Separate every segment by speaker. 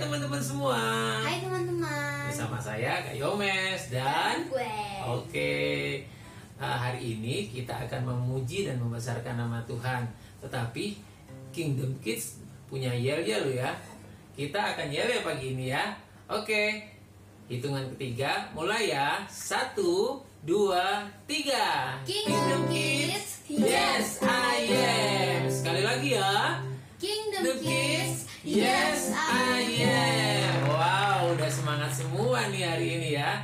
Speaker 1: teman-teman semua.
Speaker 2: Hai teman-teman.
Speaker 1: Bersama saya Kak Yomes dan
Speaker 2: gue.
Speaker 1: Oke. Hari ini kita akan memuji dan membesarkan nama Tuhan. Tetapi Kingdom Kids punya yel-yel loh ya. Kita akan yel-yel pagi ini ya. Oke. Hitungan ketiga mulai ya. 1, 2, 3.
Speaker 2: Kingdom Kids,
Speaker 1: Yes I am. Sekali lagi ya.
Speaker 2: Kingdom Kids,
Speaker 1: Yes I am. Wow, udah semangat semua nih hari ini ya.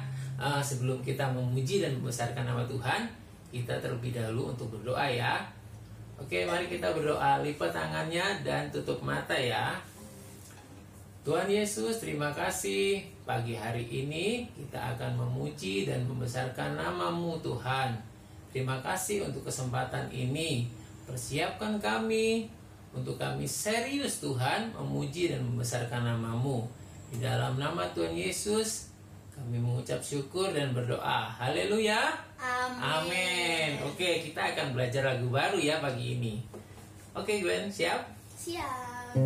Speaker 1: Sebelum kita memuji dan membesarkan nama Tuhan, kita terlebih dahulu untuk berdoa ya. Oke, mari kita berdoa. Lipat tangannya dan tutup mata ya. Tuhan Yesus, terima kasih. Pagi hari ini kita akan memuji dan membesarkan nama-Mu Tuhan. Terima kasih untuk kesempatan ini. Persiapkan kami untuk kami serius Tuhan memuji dan membesarkan nama-Mu. Di dalam nama Tuhan Yesus kami mengucap syukur dan berdoa. Haleluya. Amin. Oke, kita akan belajar lagu baru ya pagi ini. Oke Gwen, siap?
Speaker 2: Siap.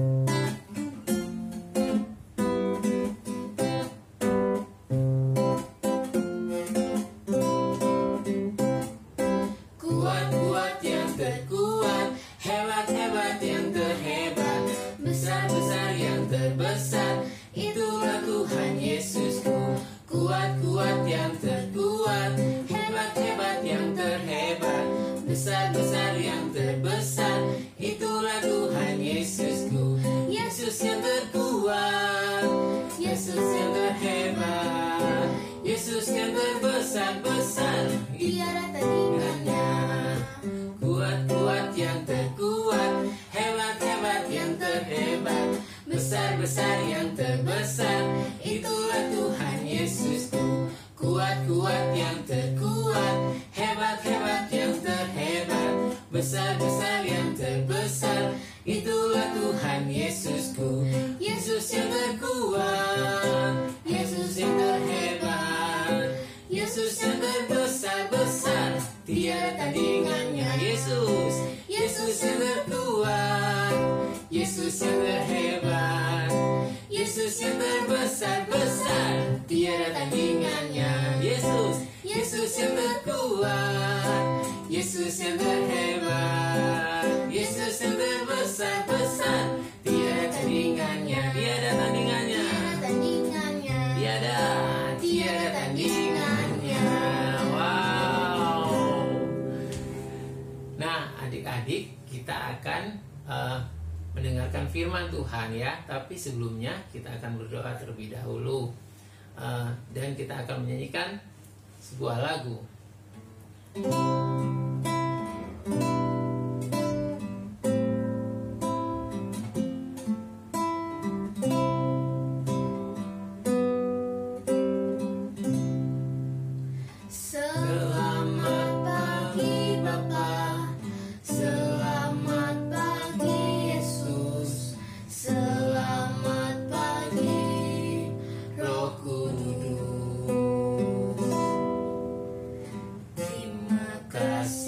Speaker 1: Kuat-kuat yang terkuat, hebat-hebat yang terhebat, besar-besar yang terbesar, itulah Tuhan Yesusku. Kuat-kuat yang terkuat, hebat-hebat yang terhebat, besar-besar yang terbesar, itulah Tuhan Yesusku. Yesus yang terkuat, Yesus yang terhebat, Yesus yang terbesar-besar,
Speaker 2: Tiada tandingannya.
Speaker 1: Kuat-kuat yang terkuat, hebat-hebat yang terhebat, besar-besar yang terbesar, itulah Tuhan Yesusku. Kuat-kuat yang terkuat, hebat-hebat yang terhebat, besar-besar yang terbesar, itulah Tuhan Yesusku. Yesus yang terkuat, Yesus yang terhebat, Yesus yang terbesar-besar, tiada tandingannya. Yesus, Yesus yang terkuat, Yesus yang terhebat, Yesus yang terbesar-besar, tiada tandingannya. Yesus, Yesus yang terkuat, Yesus yang terhebat, Yesus yang terbesar-besar, tiada tandingannya. Tiada tandingannya.
Speaker 2: Tiada tandingannya.
Speaker 1: Tiada tandingannya. Wow. Nah, adik-adik, kita akan mendengarkan firman Tuhan ya. Tapi sebelumnya kita akan berdoa terlebih dahulu. Dan kita akan menyanyikan sebuah lagu.
Speaker 2: Selamat pagi Bapa, selamat pagi Yesus, selamat pagi Roh Kudus. Terima kasih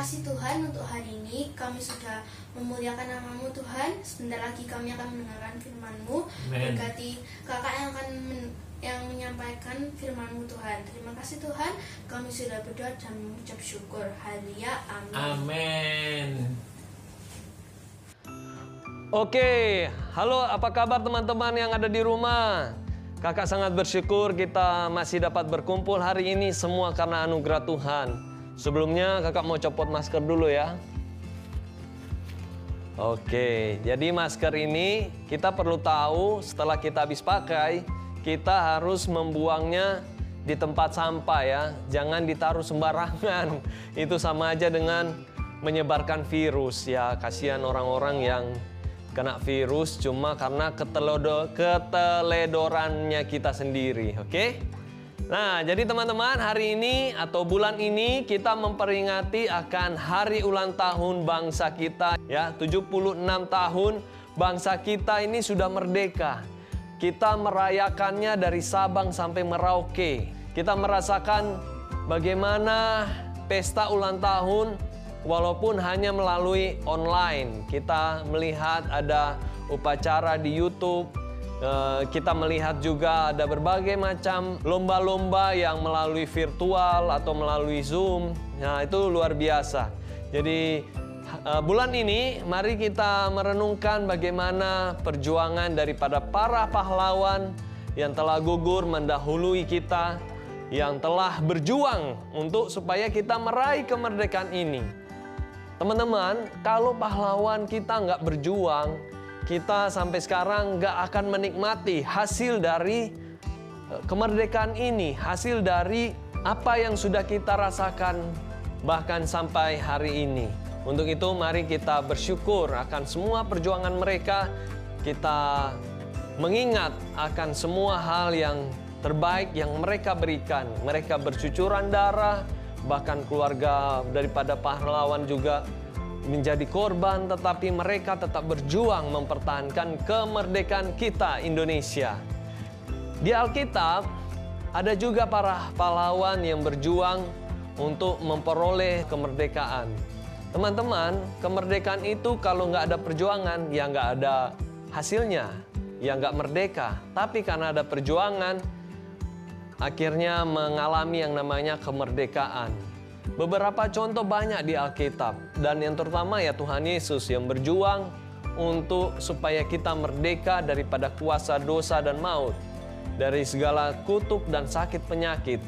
Speaker 2: kasih Tuhan untuk hari ini. Kami sudah memuliakan nama-Mu Tuhan. Sebentar lagi kami akan mendengarkan firman-Mu. Berkati kakak yang akan menyampaikan firman-Mu Tuhan. Terima kasih Tuhan. Kami sudah berdoa dan mengucap syukur. Haleluya. Amin.
Speaker 1: Amin.
Speaker 3: Oke, halo, apa kabar teman-teman yang ada di rumah? Kakak sangat bersyukur kita masih dapat berkumpul hari ini semua karena anugerah Tuhan. Sebelumnya kakak mau copot masker dulu ya. Oke, jadi masker ini kita perlu tahu setelah kita habis pakai, kita harus membuangnya di tempat sampah ya. Jangan ditaruh sembarangan. Itu sama aja dengan menyebarkan virus ya. Kasihan orang-orang yang kena virus cuma karena keteledorannya kita sendiri, oke? Nah, jadi teman-teman, hari ini atau bulan ini kita memperingati akan hari ulang tahun bangsa kita ya, 76 tahun bangsa kita ini sudah merdeka. Kita merayakannya dari Sabang sampai Merauke. Kita merasakan bagaimana pesta ulang tahun walaupun hanya melalui online. Kita melihat ada upacara di YouTube, kita melihat juga ada berbagai macam lomba-lomba yang melalui virtual atau melalui Zoom. Nah, itu luar biasa. Jadi bulan ini mari kita merenungkan bagaimana perjuangan daripada para pahlawan yang telah gugur mendahului kita, yang telah berjuang untuk supaya kita meraih kemerdekaan ini. Teman-teman, kalau pahlawan kita nggak berjuang, kita sampai sekarang nggak akan menikmati hasil dari kemerdekaan ini, hasil dari apa yang sudah kita rasakan bahkan sampai hari ini. Untuk itu mari kita bersyukur akan semua perjuangan mereka, kita mengingat akan semua hal yang terbaik yang mereka berikan. Mereka bercucuran darah, bahkan keluarga daripada pahlawan juga menjadi korban, tetapi mereka tetap berjuang mempertahankan kemerdekaan kita Indonesia. Di Alkitab ada juga para pahlawan yang berjuang untuk memperoleh kemerdekaan. Teman-teman, kemerdekaan itu kalau nggak ada perjuangan, ya nggak ada hasilnya, ya nggak merdeka. Tapi karena ada perjuangan, akhirnya mengalami yang namanya kemerdekaan. Beberapa contoh banyak di Alkitab, dan yang terutama ya Tuhan Yesus yang berjuang untuk supaya kita merdeka daripada kuasa dosa dan maut, dari segala kutuk dan sakit penyakit.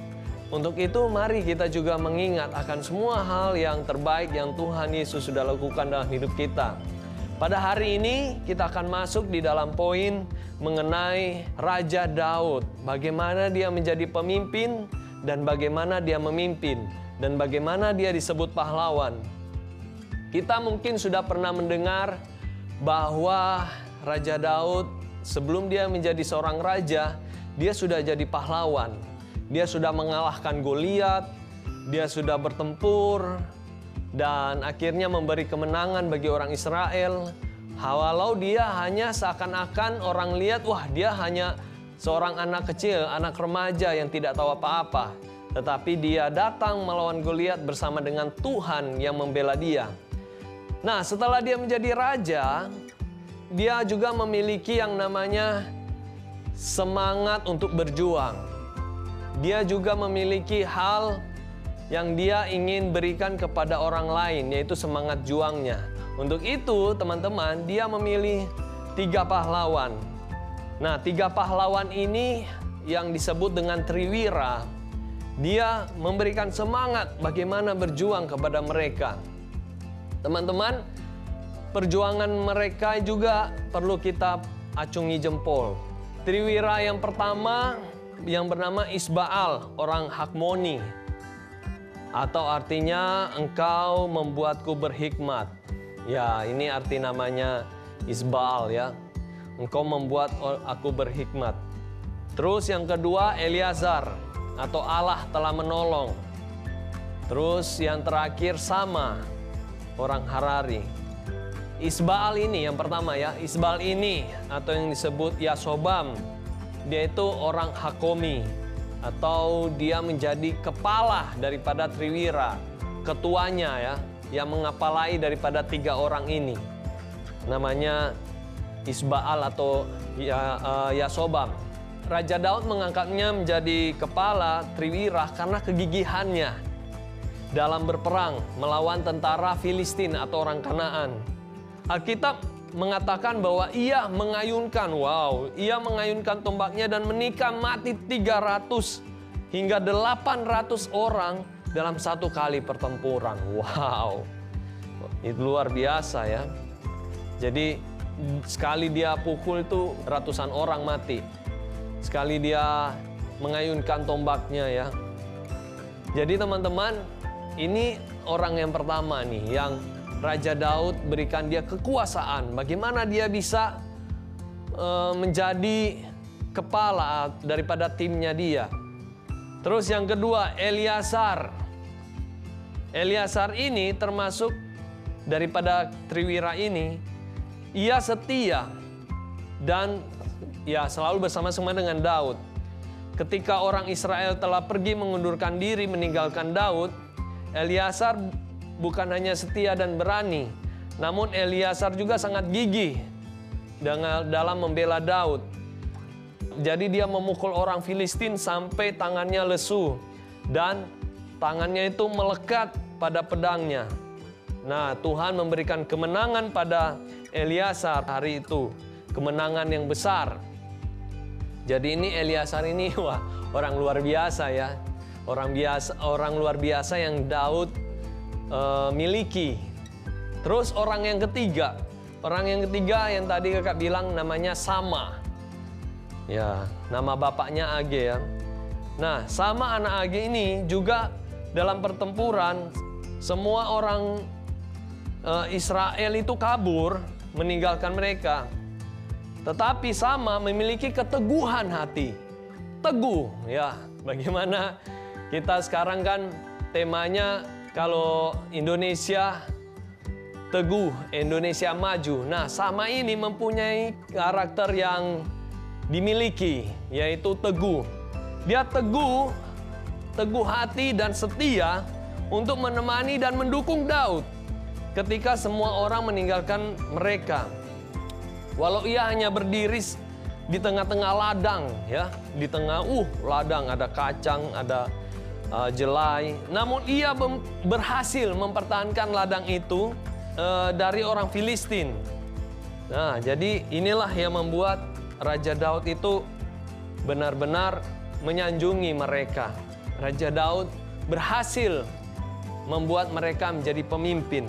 Speaker 3: Untuk itu mari kita juga mengingat akan semua hal yang terbaik yang Tuhan Yesus sudah lakukan dalam hidup kita. Pada hari ini kita akan masuk di dalam poin mengenai Raja Daud. Bagaimana dia menjadi pemimpin dan bagaimana dia memimpin dan bagaimana dia disebut pahlawan. Kita mungkin sudah pernah mendengar bahwa Raja Daud sebelum dia menjadi seorang raja, dia sudah jadi pahlawan. Dia sudah mengalahkan Goliat, dia sudah bertempur dan akhirnya memberi kemenangan bagi orang Israel. Walau dia hanya seakan-akan orang lihat, wah dia hanya seorang anak kecil, anak remaja yang tidak tahu apa-apa. Tetapi dia datang melawan Goliat bersama dengan Tuhan yang membela dia. Nah, setelah dia menjadi raja, dia juga memiliki yang namanya semangat untuk berjuang. Dia juga memiliki hal yang dia ingin berikan kepada orang lain, yaitu semangat juangnya. Untuk itu, teman-teman, dia memilih 3 pahlawan. Nah, 3 pahlawan ini yang disebut dengan Triwira. Dia memberikan semangat bagaimana berjuang kepada mereka. Teman-teman, perjuangan mereka juga perlu kita acungi jempol. Triwira yang pertama yang bernama Isbaal, orang Hakmoni, atau artinya engkau membuatku berhikmat. Ya, ini arti namanya Isbaal ya. Engkau membuat aku berhikmat. Terus yang kedua Eleazar, atau Allah telah menolong. Terus yang terakhir Sama, orang Harari. Isbaal ini yang pertama ya, Isbaal ini atau yang disebut Yasobam, dia itu orang Hakomi, atau dia menjadi kepala daripada Triwira, ketuanya ya. yang mengepalai daripada 3 orang ini. Namanya Isbaal atau Yasobam. Raja Daud mengangkatnya menjadi kepala Triwira karena kegigihannya dalam berperang melawan tentara Filistin atau orang Kanaan. Alkitab mengatakan bahwa ia mengayunkan tombaknya dan menikam mati 300 hingga 800 orang dalam satu kali pertempuran. Wow, itu luar biasa ya. Jadi sekali dia pukul itu ratusan orang mati. Sekali dia mengayunkan tombaknya ya. Jadi teman-teman, ini orang yang pertama nih yang Raja Daud berikan dia kekuasaan. Bagaimana dia bisa menjadi kepala daripada timnya dia. Terus yang kedua, Eliasar. Eliasar ini termasuk daripada Triwira ini. Ia setia dan ya selalu bersama-sama dengan Daud. Ketika orang Israel telah pergi mengundurkan diri meninggalkan Daud, Eliasar bukan hanya setia dan berani, namun Eliasar juga sangat gigih dalam membela Daud. Jadi dia memukul orang Filistin sampai tangannya lesu dan tangannya itu melekat pada pedangnya. Nah, Tuhan memberikan kemenangan pada Eliasar hari itu, kemenangan yang besar. Jadi ini Eliasar ini orang luar biasa ya. Orang luar biasa yang Daud miliki. Terus orang yang ketiga yang tadi kakak bilang namanya Sama. Ya, nama bapaknya Age ya. Nah, Sama anak Age ini juga dalam pertempuran semua orang Israel itu kabur meninggalkan mereka. Tetapi Sama memiliki keteguhan hati. Teguh ya. Bagaimana kita sekarang kan temanya kalau Indonesia teguh, Indonesia maju. Nah, Sama ini mempunyai karakter yang dimiliki, yaitu teguh. Dia teguh hati dan setia untuk menemani dan mendukung Daud ketika semua orang meninggalkan mereka. Walau ia hanya berdiri di tengah-tengah ladang, ya, di tengah ladang ada kacang, ada jelai. Namun ia berhasil mempertahankan ladang itu dari orang Filistin. Nah, jadi inilah yang membuat Raja Daud itu benar-benar menyanjungi mereka. Raja Daud berhasil membuat mereka menjadi pemimpin.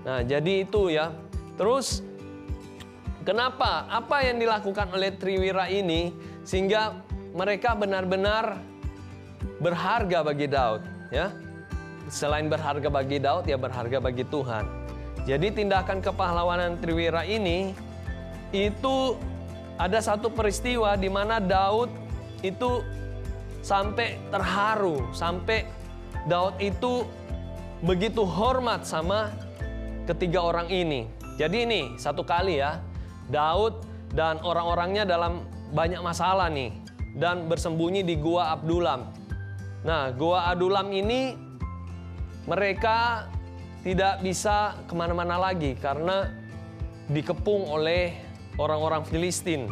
Speaker 3: Nah, jadi itu ya. Terus kenapa? Apa yang dilakukan oleh Triwira ini sehingga mereka benar-benar berharga bagi Daud, ya. Selain berharga bagi Daud, ya berharga bagi Tuhan. Jadi tindakan kepahlawanan Triwira ini itu ada satu peristiwa di mana Daud itu sampai terharu, sampai Daud itu begitu hormat sama ketiga orang ini. Jadi ini satu kali ya, Daud dan orang-orangnya dalam banyak masalah nih dan bersembunyi di Gua Adullam. Nah, Gua Adullam ini mereka tidak bisa kemana-mana lagi karena dikepung oleh orang-orang Filistin.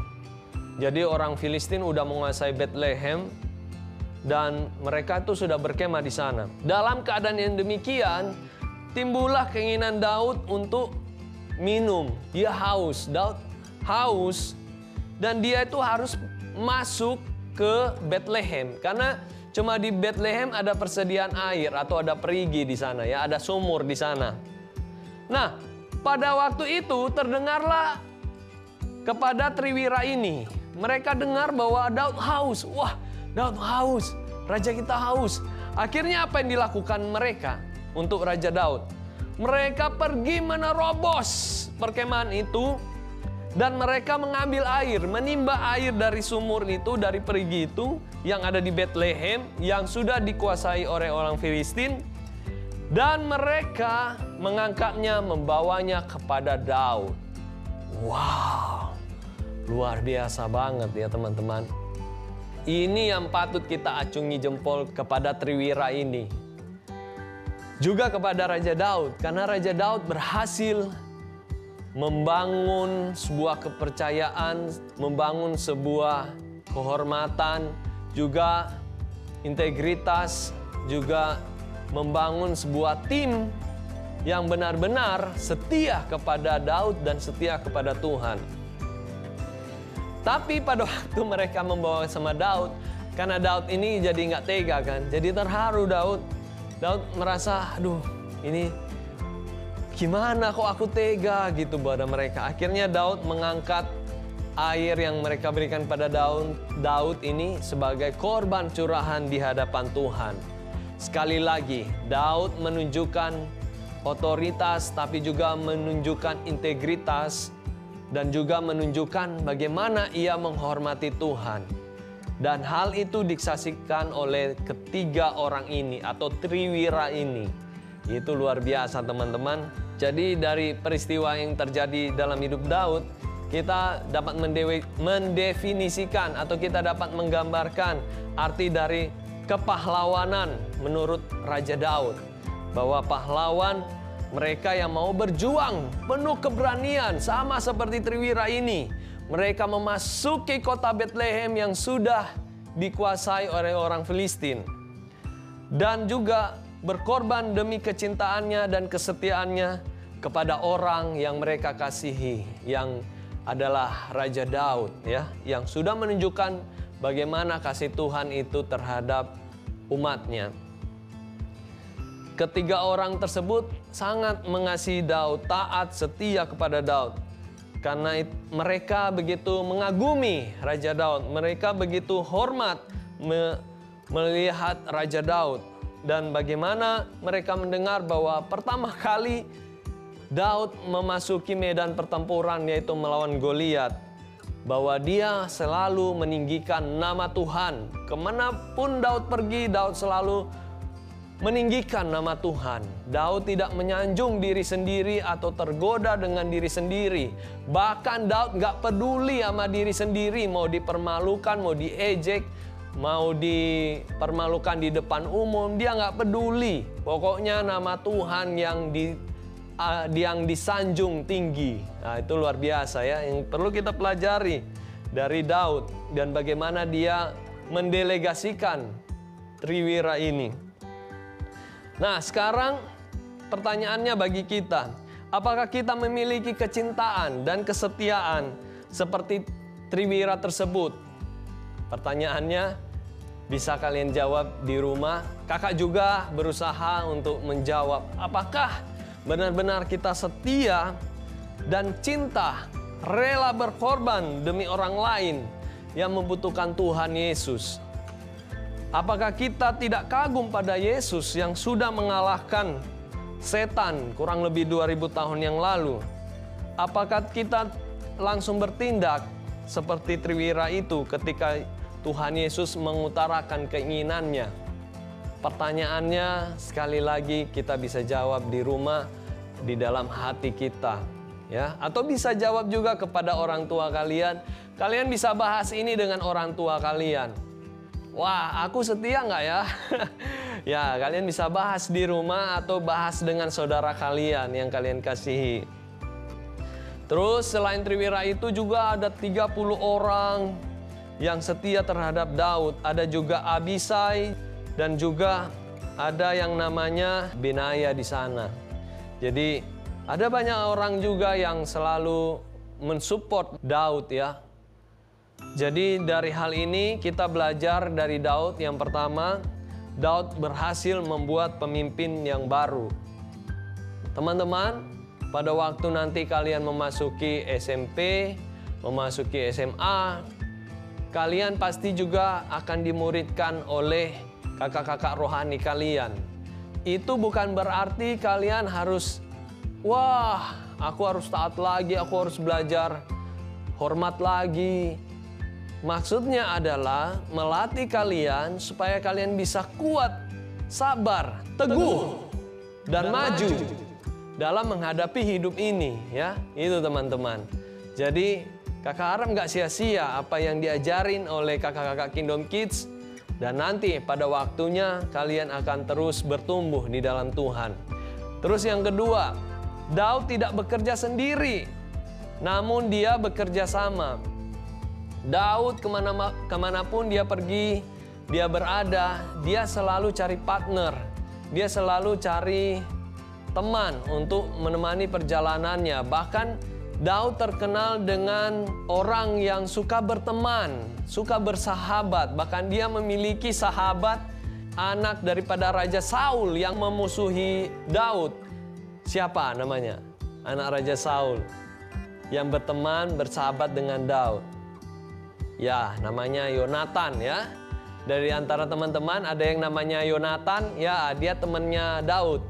Speaker 3: Jadi orang Filistin udah menguasai Bethlehem dan mereka itu sudah berkemah di sana. Dalam keadaan yang demikian, timbullah keinginan Daud untuk minum. Dia haus, Daud haus, dan dia itu harus masuk ke Bethlehem karena cuma di Bethlehem ada persediaan air atau ada perigi di sana ya, ada sumur di sana. Nah, pada waktu itu terdengarlah kepada Triwira ini. Mereka dengar bahwa Daud haus. Wah, Daud haus. Raja kita haus. Akhirnya apa yang dilakukan mereka untuk Raja Daud? Mereka pergi menerobos perkemahan itu dan mereka mengambil air, menimba air dari sumur itu, dari perigi itu yang ada di Bethlehem yang sudah dikuasai oleh orang Filistin, dan mereka mengangkatnya, membawanya kepada Daud. Wow, luar biasa banget ya teman-teman. Ini yang patut kita acungi jempol kepada Triwira ini. juga kepada Raja Daud, karena Raja Daud berhasil membangun sebuah kepercayaan, membangun sebuah kehormatan, juga integritas, juga membangun sebuah tim yang benar-benar setia kepada Daud dan setia kepada Tuhan. Tapi pada waktu mereka membawa sama Daud, karena Daud ini jadi nggak tega kan, jadi terharu Daud. Daud merasa, aduh ini gimana kok aku tega gitu pada mereka. Akhirnya Daud mengangkat air yang mereka berikan pada Daud ini sebagai korban curahan di hadapan Tuhan. Sekali lagi, Daud menunjukkan otoritas, tapi juga menunjukkan integritas, dan juga menunjukkan bagaimana ia menghormati Tuhan. Dan hal itu disaksikan oleh ketiga orang ini atau triwira ini. Itu luar biasa teman-teman. Jadi dari peristiwa yang terjadi dalam hidup Daud, kita dapat mendefinisikan atau kita dapat menggambarkan arti dari kepahlawanan menurut Raja Daud. Bahwa pahlawan mereka yang mau berjuang penuh keberanian sama seperti triwira ini. Mereka memasuki kota Betlehem yang sudah dikuasai oleh orang Filistin. Dan juga berkorban demi kecintaannya dan kesetiaannya kepada orang yang mereka kasihi, yang adalah Raja Daud, ya, yang sudah menunjukkan bagaimana kasih Tuhan itu terhadap umatnya. Ketiga orang tersebut sangat mengasihi Daud, taat, setia kepada Daud. Karena mereka begitu mengagumi Raja Daud, mereka begitu hormat melihat Raja Daud. Dan bagaimana mereka mendengar bahwa pertama kali Daud memasuki medan pertempuran, yaitu melawan Goliat, bahwa dia selalu meninggikan nama Tuhan. Kemanapun Daud pergi, Daud selalu meninggikan nama Tuhan. Daud tidak menyanjung diri sendiri atau tergoda dengan diri sendiri. Bahkan Daud gak peduli sama diri sendiri, mau dipermalukan, mau diejek, mau dipermalukan di depan umum, dia gak peduli. Pokoknya nama Tuhan yang disanjung tinggi. Nah, itu luar biasa ya, yang perlu kita pelajari dari Daud dan bagaimana dia mendelegasikan triwira ini. Nah, sekarang pertanyaannya bagi kita, apakah kita memiliki kecintaan dan kesetiaan seperti triwira tersebut? Pertanyaannya bisa kalian jawab di rumah. Kakak juga berusaha untuk menjawab, apakah benar-benar kita setia dan cinta, rela berkorban demi orang lain yang membutuhkan Tuhan Yesus? Apakah kita tidak kagum pada Yesus yang sudah mengalahkan setan kurang lebih 2000 tahun yang lalu? Apakah kita langsung bertindak seperti triwira itu ketika Tuhan Yesus mengutarakan keinginannya? Pertanyaannya sekali lagi kita bisa jawab di rumah, di dalam hati kita, ya. Atau bisa jawab juga kepada orang tua kalian. Kalian bisa bahas ini dengan orang tua kalian. Wah, aku setia nggak ya? Ya, kalian bisa bahas di rumah atau bahas dengan saudara kalian yang kalian kasihi. Terus selain triwira itu juga ada 30 orang yang setia terhadap Daud. Ada juga Abisai dan juga ada yang namanya Benaya di sana. Jadi ada banyak orang juga yang selalu mensupport Daud ya. Jadi dari hal ini kita belajar dari Daud. Yang pertama, Daud berhasil membuat pemimpin yang baru. Teman-teman, pada waktu nanti kalian memasuki SMP, memasuki SMA, kalian pasti juga akan dimuridkan oleh kakak-kakak rohani kalian. Itu bukan berarti kalian harus, wah, aku harus taat lagi, aku harus belajar hormat lagi. Maksudnya adalah melatih kalian supaya kalian bisa kuat, sabar, teguh, dan maju dalam menghadapi hidup ini, ya. Itu teman-teman. Jadi kakak harap nggak sia-sia apa yang diajarin oleh kakak-kakak Kingdom Kids Dan nanti pada waktunya kalian akan terus bertumbuh di dalam Tuhan. Terus yang kedua, Daud tidak bekerja sendiri, namun dia bekerja sama. Daud kemanapun dia pergi, dia berada, dia selalu cari partner. Dia selalu cari teman untuk menemani perjalanannya. Bahkan Daud terkenal dengan orang yang suka berteman, suka bersahabat. Bahkan dia memiliki sahabat anak daripada Raja Saul yang memusuhi Daud. Siapa namanya? Anak Raja Saul yang berteman, bersahabat dengan Daud. Ya, namanya Yonatan ya. Dari antara teman-teman ada yang namanya Yonatan, ya dia temannya Daud.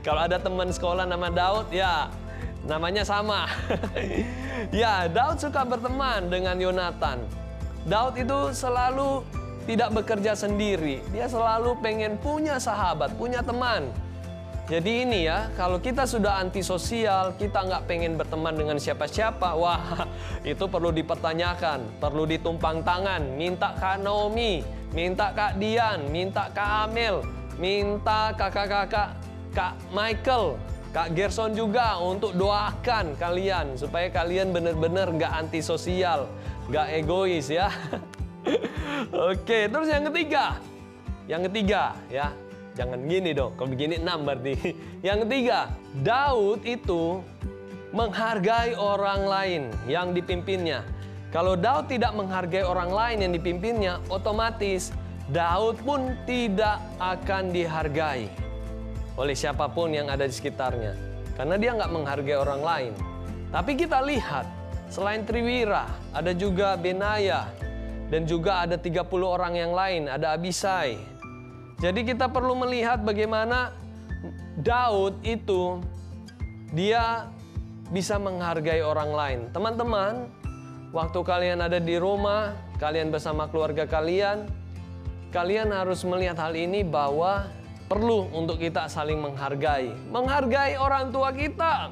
Speaker 3: Kalau ada teman sekolah nama Daud, ya namanya sama. Ya, Daud suka berteman dengan Yonatan. Daud itu selalu tidak bekerja sendiri. Dia selalu pengen punya sahabat, punya teman. Jadi ini ya, kalau kita sudah antisosial, kita nggak pengen berteman dengan siapa-siapa, wah itu perlu dipertanyakan, perlu ditumpang tangan, minta Kak Naomi, minta Kak Dian, minta Kak Amel, minta kakak-kakak, Kak Michael, Kak Gerson juga untuk doakan kalian, supaya kalian benar-benar nggak antisosial, nggak egois ya. Oke, terus yang ketiga ya. Jangan gini dong, kalau begini 6 berarti. Yang ketiga, Daud itu menghargai orang lain yang dipimpinnya. Kalau Daud tidak menghargai orang lain yang dipimpinnya, otomatis Daud pun tidak akan dihargai oleh siapapun yang ada di sekitarnya. Karena dia nggak menghargai orang lain. Tapi kita lihat, selain Triwira, ada juga Benaya. Dan juga ada 30 orang yang lain, ada Abisai. Jadi kita perlu melihat bagaimana Daud itu dia bisa menghargai orang lain. Teman-teman, waktu kalian ada di rumah, kalian bersama keluarga kalian, kalian harus melihat hal ini bahwa perlu untuk kita saling menghargai. Menghargai orang tua kita.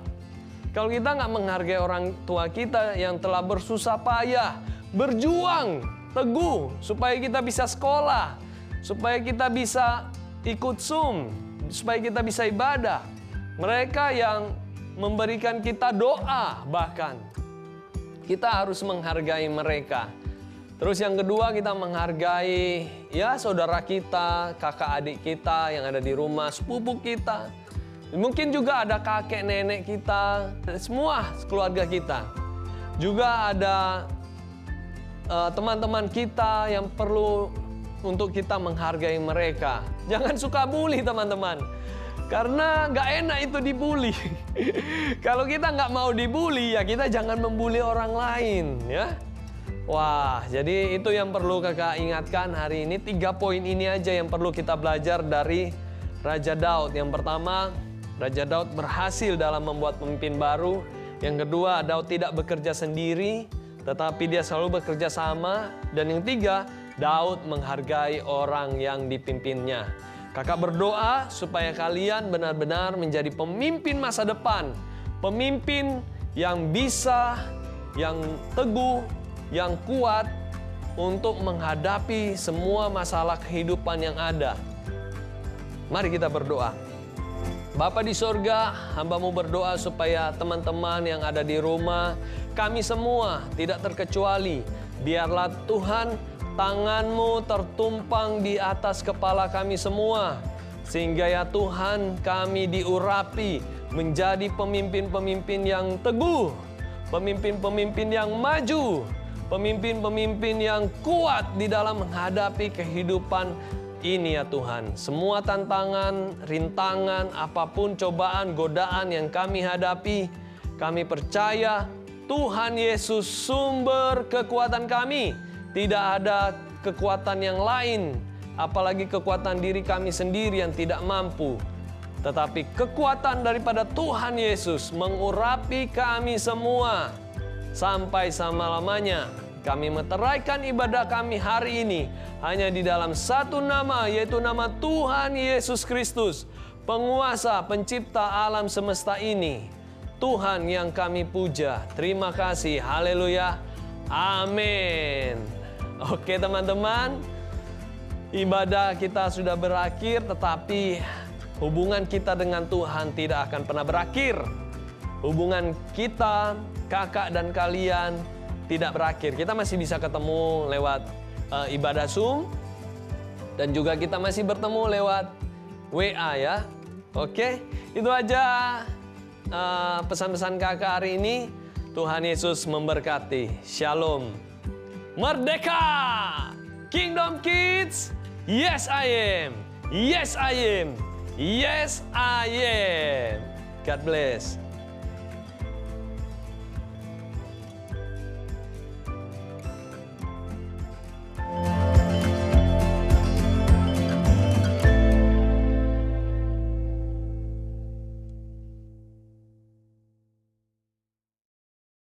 Speaker 3: Kalau kita nggak menghargai orang tua kita yang telah bersusah payah, berjuang, teguh, supaya kita bisa sekolah, supaya kita bisa ikut Zoom, supaya kita bisa ibadah. Mereka yang memberikan kita doa bahkan. Kita harus menghargai mereka. Terus yang kedua, kita menghargai ya saudara kita, kakak adik kita yang ada di rumah, sepupu kita. Mungkin juga ada kakek nenek kita, semua keluarga kita. Juga ada teman-teman kita yang perlu untuk kita menghargai mereka. Jangan suka bully teman-teman. Karena nggak enak itu dibully. Kalau kita nggak mau dibully, ya kita jangan membuli orang lain ya. Wah, jadi itu yang perlu kakak ingatkan hari ini. 3 poin ini aja yang perlu kita belajar dari Raja Daud. Yang pertama, Raja Daud berhasil dalam membuat pemimpin baru. Yang kedua, Daud tidak bekerja sendiri, tetapi dia selalu bekerja sama. Dan yang tiga, Daud menghargai orang yang dipimpinnya. Kakak berdoa supaya kalian benar-benar menjadi pemimpin masa depan. Pemimpin yang bisa, yang teguh, yang kuat untuk menghadapi semua masalah kehidupan yang ada. Mari kita berdoa. Bapa di sorga, hamba-Mu berdoa supaya teman-teman yang ada di rumah, kami semua tidak terkecuali, biarlah Tuhan tangan-Mu tertumpang di atas kepala kami semua. Sehingga ya Tuhan kami diurapi menjadi pemimpin-pemimpin yang teguh. Pemimpin-pemimpin yang maju. Pemimpin-pemimpin yang kuat di dalam menghadapi kehidupan ini ya Tuhan. Semua tantangan, rintangan, apapun cobaan, godaan yang kami hadapi, kami percaya Tuhan Yesus sumber kekuatan kami. Tidak ada kekuatan yang lain, apalagi kekuatan diri kami sendiri yang tidak mampu. Tetapi kekuatan daripada Tuhan Yesus mengurapi kami semua sampai selama-lamanya. Kami meteraikan ibadah kami hari ini hanya di dalam satu nama, yaitu nama Tuhan Yesus Kristus, penguasa, pencipta alam semesta ini. Tuhan yang kami puja. Terima kasih. Haleluya. Amin. Oke teman-teman, ibadah kita sudah berakhir, tetapi hubungan kita dengan Tuhan tidak akan pernah berakhir. Hubungan kita, kakak dan kalian, tidak berakhir. Kita masih bisa ketemu lewat ibadah Zoom, dan juga kita masih bertemu lewat WA ya. Oke, itu aja pesan-pesan kakak hari ini. Tuhan Yesus memberkati. Shalom. Merdeka! Kingdom Kids, yes I am. Yes I am. Yes I am. God bless.